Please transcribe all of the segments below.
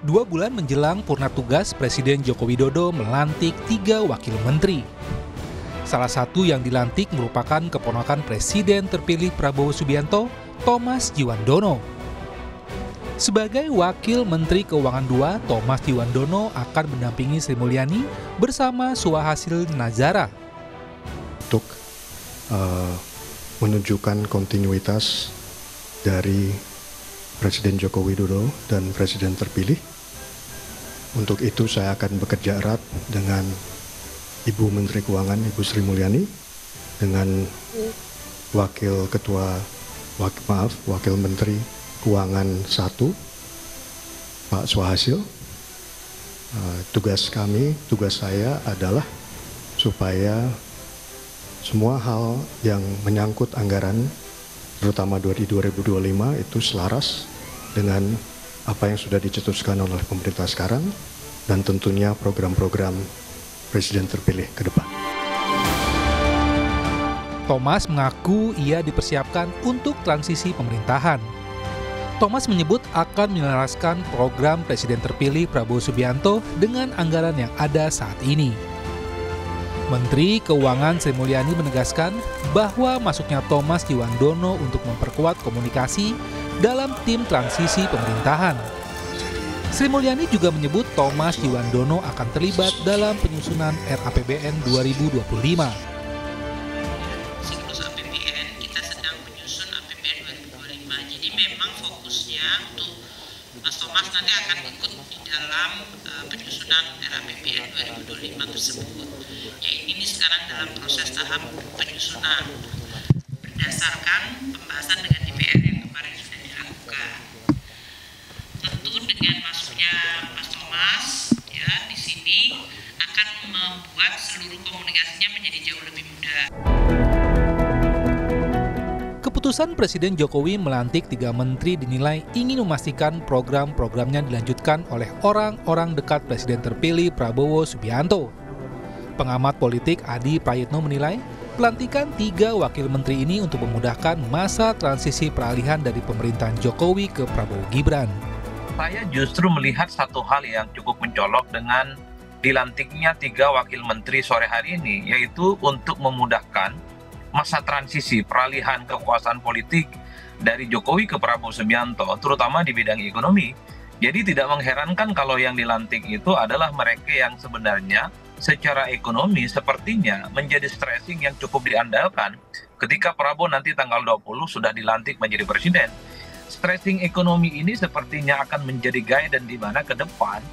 2 bulan menjelang purna tugas, Presiden Joko Widodo melantik 3 wakil menteri. Salah satu yang dilantik merupakan keponakan Presiden terpilih Prabowo Subianto, Thomas Djiwandono. Sebagai Wakil Menteri Keuangan II, Thomas Djiwandono akan mendampingi Sri Mulyani bersama Suhasil Nazara. Untuk menunjukkan kontinuitas dari Presiden Joko Widodo dan Presiden terpilih. Untuk itu saya akan bekerja erat dengan Ibu Menteri Keuangan, Ibu Sri Mulyani, dengan Wakil Menteri Keuangan 1, Pak Suhasil. Tugas saya adalah supaya semua hal yang menyangkut anggaran, terutama di 2025, itu selaras dengan apa yang sudah dicetuskan oleh pemerintah sekarang dan tentunya program-program Presiden terpilih ke depan. Thomas mengaku ia dipersiapkan untuk transisi pemerintahan. Thomas menyebut akan menyelaraskan program Presiden terpilih Prabowo Subianto dengan anggaran yang ada saat ini. Menteri Keuangan Sri Mulyani menegaskan bahwa masuknya Thomas Djiwandono untuk memperkuat komunikasi dalam tim transisi pemerintahan. Sri Mulyani juga menyebut Thomas Djiwandono akan terlibat dalam penyusunan RAPBN 2025. Siklus APBN, kita sedang menyusun APBN 2025. Jadi memang fokusnya untuk Mas Thomas nanti akan ikut di dalam penyusunan RAPBN 2025 tersebut. Ya, ini sekarang dalam proses tahap penyusunan berdasarkan pembahasan dengan DPR yang kemarin sudah dilakukan. Tentu dengan masuknya Mas Thomas ya di sini akan membuat seluruh komunikasinya menjadi jauh lebih mudah. Keputusan Presiden Jokowi melantik 3 menteri dinilai ingin memastikan program-programnya dilanjutkan oleh orang-orang dekat Presiden terpilih Prabowo Subianto. Pengamat politik Adi Prayitno menilai pelantikan 3 wakil menteri ini untuk memudahkan masa transisi peralihan dari pemerintahan Jokowi ke Prabowo Gibran. Saya justru melihat satu hal yang cukup mencolok dengan dilantiknya 3 wakil menteri sore hari ini, yaitu untuk memudahkan masa transisi peralihan kekuasaan politik dari Jokowi ke Prabowo Subianto, terutama di bidang ekonomi. Jadi tidak mengherankan kalau yang dilantik itu adalah mereka yang sebenarnya secara ekonomi sepertinya menjadi stressing yang cukup diandalkan ketika Prabowo nanti tanggal 20 sudah dilantik menjadi presiden. Stressing ekonomi ini sepertinya akan menjadi gaya dan di mana ke depan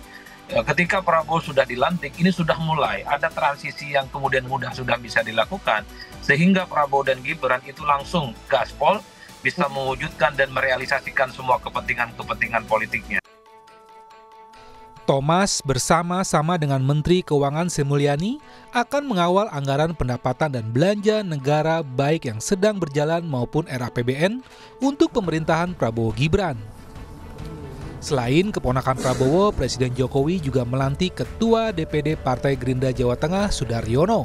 ketika Prabowo sudah dilantik ini sudah mulai ada transisi yang kemudian mudah sudah bisa dilakukan sehingga Prabowo dan Gibran itu langsung gaspol bisa mewujudkan dan merealisasikan semua kepentingan-kepentingan politiknya. Thomas bersama-sama dengan Menteri Keuangan Sri Mulyani akan mengawal anggaran pendapatan dan belanja negara baik yang sedang berjalan maupun RAPBN untuk pemerintahan Prabowo Gibran. Selain keponakan Prabowo, Presiden Jokowi juga melantik Ketua DPD Partai Gerindra Jawa Tengah, Sudaryono.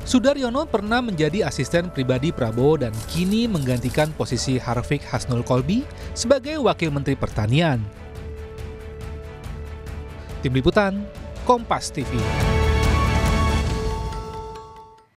Sudaryono pernah menjadi asisten pribadi Prabowo dan kini menggantikan posisi Harfiq Hasnul Kolbi sebagai Wakil Menteri Pertanian. Tim Liputan, Kompas TV.